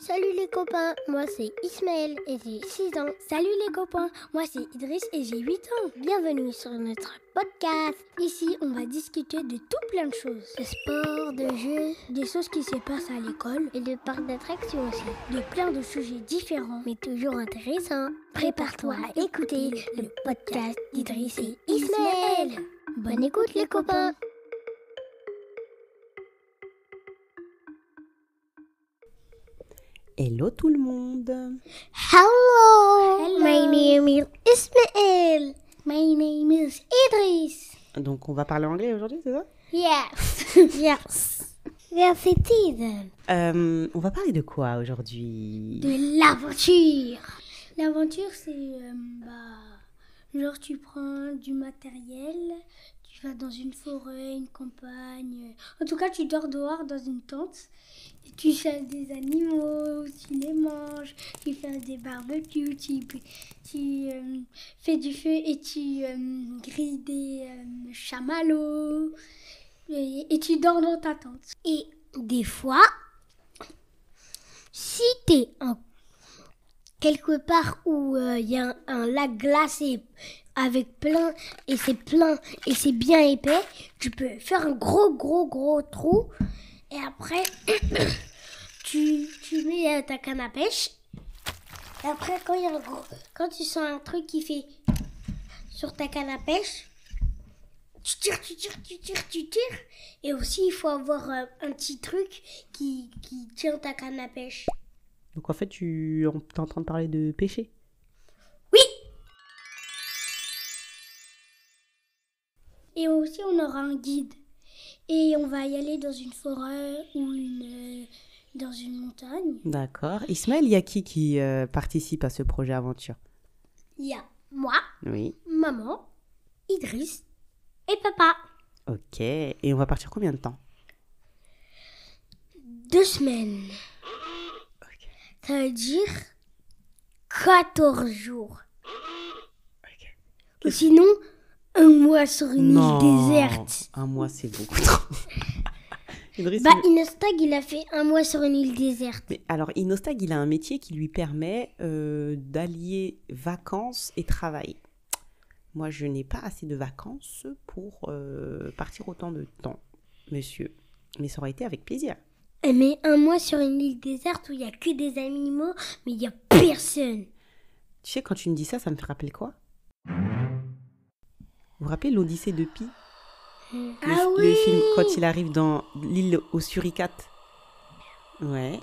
Salut les copains, moi c'est Ismaël et j'ai 6 ans. Salut les copains, moi c'est Idriss et j'ai 8 ans. Bienvenue sur notre podcast. Ici, on va discuter de tout plein de choses. De sport, de jeux, des choses qui se passent à l'école et de parcs d'attractions aussi. De plein de sujets différents, mais toujours intéressants. Prépare-toi à écouter le podcast d'Idriss et Ismaël. Bonne écoute les copains. Hello tout le monde. Hello. My name is Ismaël. My name is Idriss. Donc on va parler anglais aujourd'hui, c'est ça? Yes. Yes. Yes it is. On va parler de quoi aujourd'hui? De l'aventure. L'aventure c'est genre tu prends du matériel, tu vas dans une forêt, une campagne. En tout cas, tu dors dehors dans une tente. Et tu chasses des animaux, tu les manges, tu fais des barbecues, tu fais du feu et tu grilles des chamallows. Et tu dors dans ta tente. Et des fois, si t'es quelque part où il y a un lac glacé avec plein et c'est bien épais, tu peux faire un gros trou et après tu mets ta canne à pêche et après quand tu sens un truc qui fait sur ta canne à pêche, tu tires et aussi il faut avoir un petit truc qui tient ta canne à pêche. Donc en fait, tu es en train de parler de pêcher? Oui. Et aussi, on aura un guide. Et on va y aller dans une forêt ou dans une montagne. D'accord. Ismaël, il y a qui participe à ce projet aventure? Il y a moi, oui, maman, Idriss et papa. Ok. Et on va partir combien de temps? 2 semaines. Ok. Ça veut dire 14 jours. Ok. Ou sinon, 1 mois sur une île déserte. 1 mois, c'est beaucoup trop. Idriss, Inostag, il a fait 1 mois sur une île déserte. Mais alors, Inostag, il a un métier qui lui permet d'allier vacances et travail. Moi, je n'ai pas assez de vacances pour partir autant de temps, monsieur. Mais ça aurait été avec plaisir. Mais 1 mois sur une île déserte où il n'y a que des animaux, mais il n'y a personne. Tu sais, quand tu me dis ça, ça me fait rappeler quoi? Vous vous rappelez l'Odyssée de Pi? Le film, quand il arrive dans l'île aux Suricates. Ouais.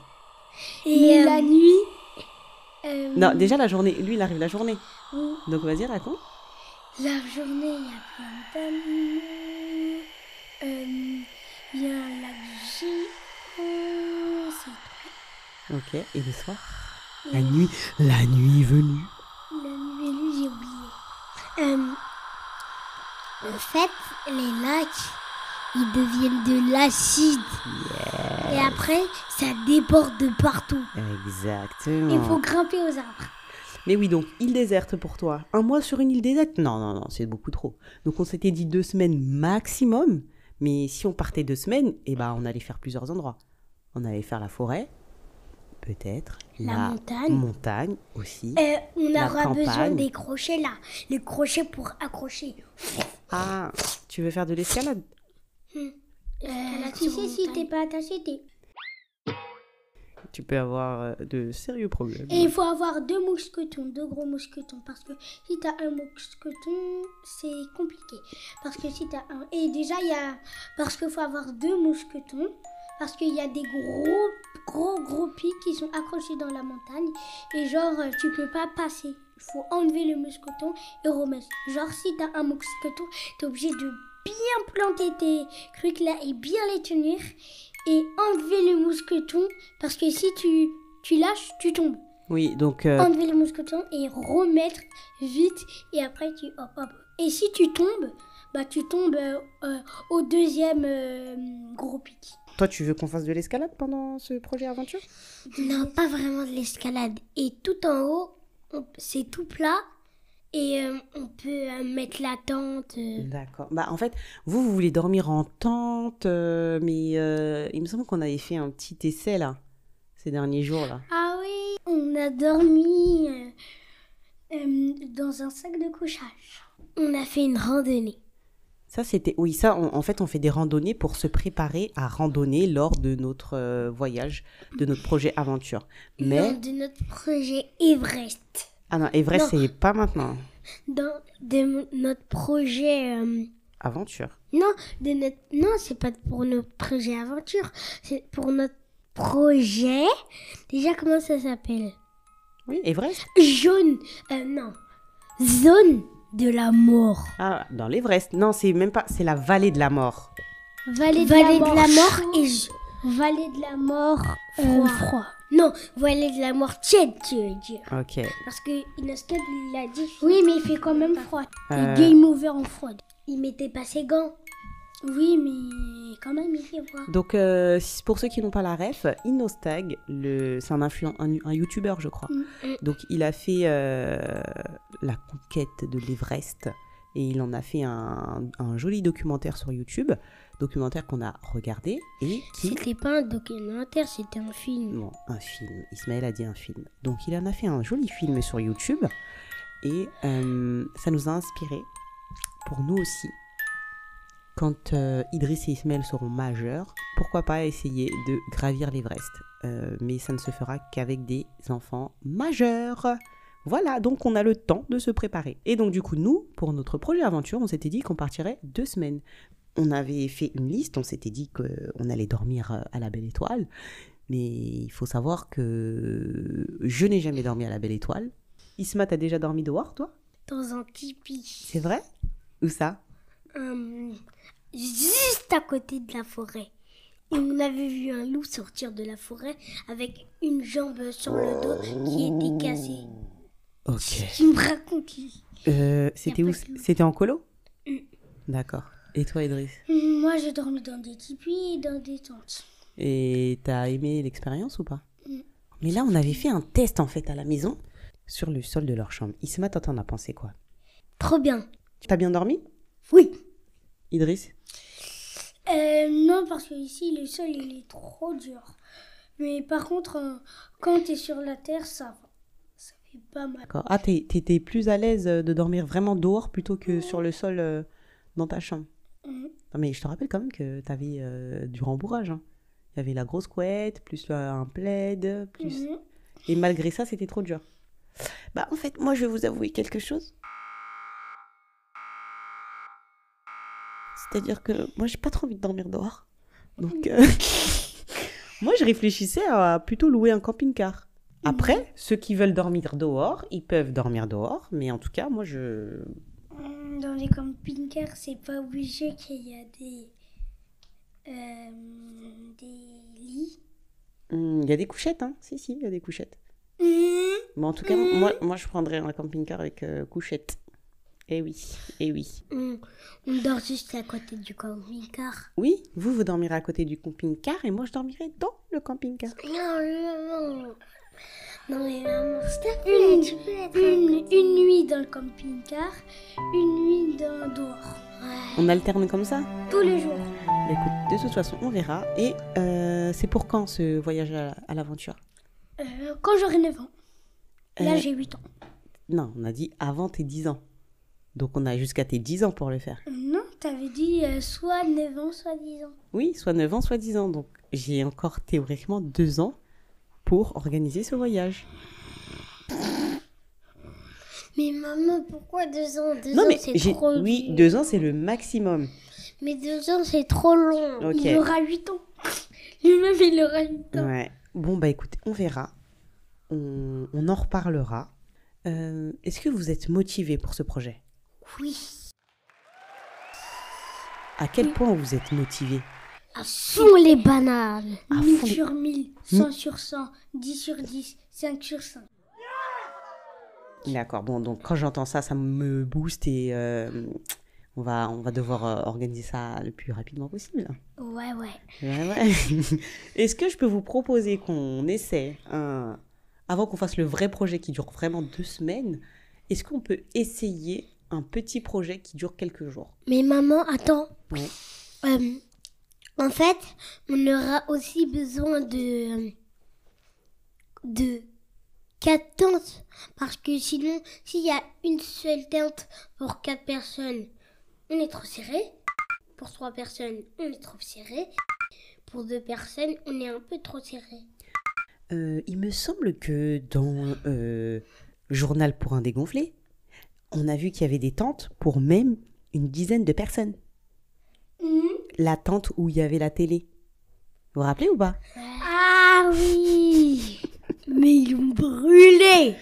Et la nuit... Non, déjà la journée. Lui, il arrive la journée. Oui. Donc, vas-y, raconte. La journée, il y a plein d'animaux. Il y a un lac géant. C'est Ok, et le soir? La nuit venue. La nuit venue, j'ai oublié. En fait, les lacs, ils deviennent de l'acide. Yeah. Et après, ça déborde de partout. Exactement. Il faut grimper aux arbres. Mais oui, donc, île déserte pour toi. 1 mois sur une île déserte? Non, c'est beaucoup trop. Donc, on s'était dit 2 semaines maximum. Mais si on partait 2 semaines, on allait faire plusieurs endroits. On allait faire la forêt, peut-être. La montagne aussi. On la aura besoin campagne. des crochets là. Les crochets pour accrocher. Ah, tu veux faire de l'escalade? Tu sais, si t'es pas attaché, t'es... Tu peux avoir de sérieux problèmes. Et il faut avoir 2 mousquetons, 2 gros mousquetons. Parce que si t'as un mousqueton, c'est compliqué. Parce que si t'as un... Et déjà, parce qu'il faut avoir 2 mousquetons. Parce qu'il y a des gros pics qui sont accrochés dans la montagne. Et genre, tu peux pas passer. Il faut enlever le mousqueton et remettre. Genre, si t'as un mousqueton, t'es obligé de bien planter tes trucs là et bien les tenir. Et enlever le mousqueton, parce que si tu lâches, tu tombes. Oui, donc... Enlever le mousqueton et remettre vite, et après tu hop. Et si tu tombes, tu tombes au 2e gros pic. Toi, tu veux qu'on fasse de l'escalade pendant ce projet aventure? Non, pas vraiment de l'escalade. Et tout en haut, c'est tout plat. Et on peut mettre la tente. D'accord. En fait, vous voulez dormir en tente, mais il me semble qu'on avait fait un petit essai là. ces derniers jours là? Ah oui, on a dormi dans un sac de couchage. On a fait une randonnée. Ça, c'était... Oui, ça, en fait, on fait des randonnées pour se préparer à randonner lors de notre voyage, de notre projet aventure. Mais... Dans de notre projet Everest. Ah non, Everest, Non. c'est pas maintenant. Notre projet... Aventure. Non, non, c'est pas pour notre projet aventure. C'est pour notre projet... Déjà, comment ça s'appelle? Oui, Everest. Jaune. Non. Zone de la mort. Ah, dans l'Everest. Non, c'est même pas... C'est la vallée de la mort. Vallée de la mort et... Vallée de la mort... froid. Non, vallée de la mort tiède, tu veux dire. Ok. Parce que Inoscat, il a dit... Oui, mais il fait quand même froid. Euh, Et game over en froid. Il mettait pas ses gants. Oui, mais quand même, il fait froid. Donc, pour ceux qui n'ont pas la ref, Inostag, c'est un youtubeur, je crois. Donc, il a fait la conquête de l'Everest et il en a fait un joli documentaire sur YouTube, documentaire qu'on a regardé et qui... C'était pas un documentaire, c'était un film. Non, un film. Ismaël a dit un film. Donc, il en a fait un joli film sur YouTube et ça nous a inspiré pour nous aussi. Quand Idriss et Ismaël seront majeurs, pourquoi pas essayer de gravir l'Everest. Mais ça ne se fera qu'avec des enfants majeurs. Voilà, donc on a le temps de se préparer. Et donc du coup, nous, pour notre projet aventure, on s'était dit qu'on partirait 2 semaines. On avait fait une liste, on s'était dit qu'on allait dormir à la Belle Étoile. Mais il faut savoir que je n'ai jamais dormi à la Belle Étoile. Isma, t'as déjà dormi dehors, toi? Dans un tipi. C'est vrai? Où ça? Juste à côté de la forêt. Et on avait vu un loup sortir de la forêt avec une jambe sur le dos qui était cassée. Ok. Qui me raconte lui. C'était Y a où? pas de loup. C'était en colo? D'accord. Et toi, Idriss? Moi, j'ai dormi dans des tipis et dans des tentes. Et t'as aimé l'expérience ou pas? Mais là, on avait fait un test en fait à la maison sur le sol de leur chambre. Isma, t'en as pensé quoi? Trop bien. T'as bien dormi? Oui. Idriss? Non, parce que ici, le sol, il est trop dur. Mais par contre, quand t'es sur la terre, ça va. Ça fait pas mal. D'accord. Ah, t'étais plus à l'aise de dormir vraiment dehors plutôt que sur le sol dans ta chambre? Non, mais je te rappelle quand même que t'avais du rembourrage. Hein. Il y avait la grosse couette, plus un plaid, plus... Et malgré ça, c'était trop dur. Bah, en fait, moi, je vais vous avouer quelque chose. C'est-à-dire que moi, j'ai pas trop envie de dormir dehors. Donc, moi, je réfléchissais à plutôt louer un camping-car. Après, ceux qui veulent dormir dehors, ils peuvent dormir dehors. Mais en tout cas, moi, je... Dans les camping-cars, c'est pas obligé qu'il y a des lits. Il y a des couchettes, hein. Si, il y a des couchettes. Bon, en tout cas, moi, je prendrais un camping-car avec couchette. Eh oui, eh oui. On dort juste à côté du camping-car. Oui, vous dormirez à côté du camping-car et moi, je dormirai dans le camping-car. Non. Non mais maman, s'il te plaît, tu peux être Une nuit dans le camping-car, une nuit dehors. On alterne comme ça? Tous les jours. Bah, écoute, de toute façon, on verra. Et c'est pour quand ce voyage à l'aventure? Quand j'aurai 9 ans. Là, Euh, j'ai 8 ans. Non, on a dit avant tes 10 ans. Donc on a jusqu'à tes 10 ans pour le faire. Non, t'avais dit soit 9 ans, soit 10 ans. Oui, soit 9 ans, soit 10 ans. Donc j'ai encore théoriquement 2 ans pour organiser ce voyage. Mais maman, pourquoi 2 ans? 2 Non, ans, mais c'est trop oui, dur. 2 ans, c'est le maximum. Mais 2 ans, c'est trop long. Ok. Il aura 8 ans. Lui-même, il aura 8 ans. Ouais. Bon, bah écoute, on verra. On en reparlera. Est-ce que vous êtes motivés pour ce projet? Oui. À quel point vous êtes motivés? À fond les bananes. À 1000 fond. sur 1000, 100 sur 100, 10 sur 10, 5 sur 5. D'accord, bon, donc quand j'entends ça, ça me booste et on va devoir organiser ça le plus rapidement possible. Ouais. Ouais. Est-ce que je peux vous proposer qu'on essaie, avant qu'on fasse le vrai projet qui dure vraiment 2 semaines, est-ce qu'on peut essayer un petit projet qui dure quelques jours? Mais maman, attends. Ouais. En fait, on aura aussi besoin de 4 tentes. Parce que sinon, s'il y a une seule tente pour 4 personnes, on est trop serré. Pour 3 personnes, on est trop serré. Pour 2 personnes, on est un peu trop serré. Il me semble que dans Journal pour un dégonflé, on a vu qu'il y avait des tentes pour même une dizaine de personnes. La tente où il y avait la télé. Vous vous rappelez ou pas? Ah oui. Mais ils l'ont brûlé.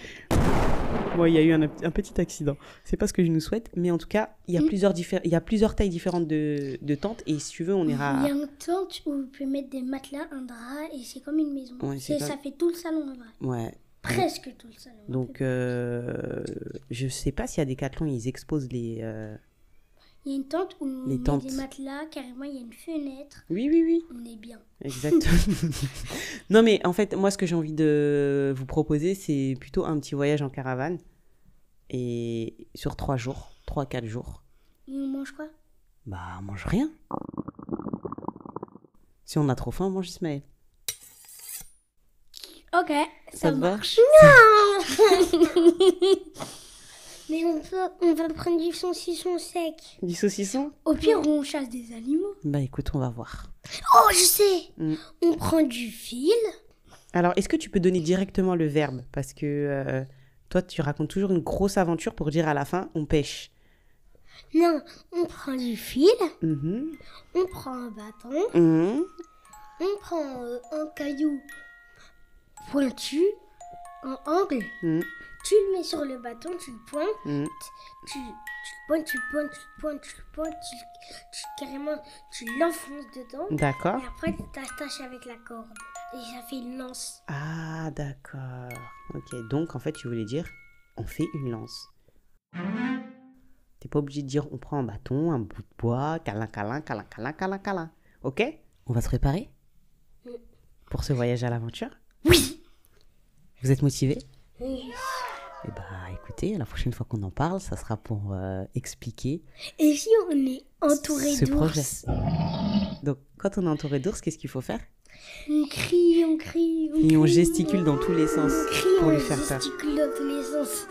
Ouais, il y a eu un petit accident. C'est pas ce que je nous souhaite, mais en tout cas, il y a plusieurs tailles différentes de tentes, et si tu veux, on ira... Il y a une tente où vous pouvez mettre des matelas, un drap, et c'est comme une maison. Ouais, Ça fait tout le salon en vrai. Ouais. Presque tout le salon. Donc, je sais pas si à Decathlon, ils exposent les... Il y a une tente où on met tentes. des matelas, carrément il y a une fenêtre. Oui. On est bien. Exactement. Non, mais en fait, moi, ce que j'ai envie de vous proposer, c'est plutôt un petit voyage en caravane. Et sur 3 jours, 3-4 jours. Et on mange quoi? Bah, on mange rien. Si on a trop faim, on mange Ismaël. Ok, Ça te va? Mais on va prendre du saucisson sec. Du saucisson? Au pire, on chasse des animaux. Bah, écoute, on va voir. Oh, je sais. Mm. On prend du fil. Alors, est-ce que tu peux donner directement le verbe? Parce que toi, tu racontes toujours une grosse aventure pour dire à la fin, on pêche. Non, on prend du fil. Mhm. On prend un bâton. Mhm. On prend un caillou pointu, en angle. Mhm. Tu le mets sur le bâton, tu le pointes. Mhm. Tu carrément, tu l'enfonces dedans. D'accord. Et après, tu t'attaches avec la corde. Et ça fait une lance. Ah, d'accord. Ok, donc en fait, tu voulais dire, on fait une lance. T'es pas obligé de dire, on prend un bâton, un bout de bois, câlin. Ok? On va se préparer pour ce voyage à l'aventure? Oui. Vous êtes motivés? Oui. Eh bah, écoutez, la prochaine fois qu'on en parle, ça sera pour expliquer Et si on est entouré ce projet. d'ours? Donc, quand on est entouré d'ours, qu'est-ce qu'il faut faire? On crie. Et on gesticule dans tous les sens On crie, pour on lui faire peur. gesticule dans tous les sens.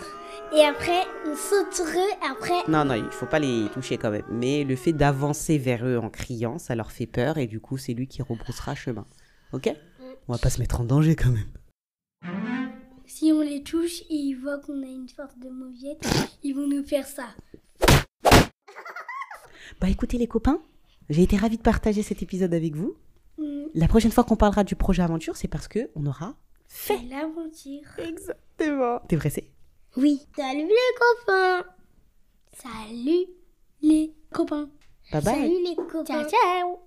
Et après, on sauterait. Après, Non, il faut pas les toucher quand même. Mais le fait d'avancer vers eux en criant, ça leur fait peur et du coup, c'est lui qui rebroussera chemin. Ok? On va pas se mettre en danger quand même. Si on les touche et ils voient qu'on a une sorte de mauviette, ils vont nous faire ça. Bah écoutez les copains, j'ai été ravie de partager cet épisode avec vous. Mm. La prochaine fois qu'on parlera du projet aventure, c'est parce que on aura fait. C'est l'aventure. Exactement. T'es pressé? oui. Salut les copains. Salut les copains. Bye bye. Salut les copains. Ciao.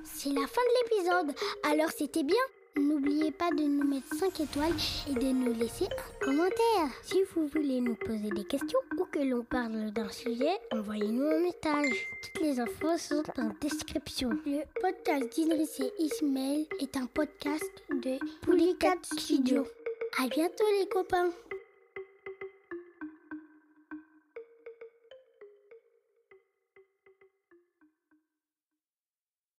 C'est la fin de l'épisode. Alors c'était bien. N'oubliez pas de nous mettre 5 étoiles et de nous laisser un commentaire. Si vous voulez nous poser des questions ou que l'on parle d'un sujet, envoyez-nous un message. Toutes les infos sont en description. Le podcast d'Idriss et Ismaël est un podcast de Polycat Studio. À bientôt les copains.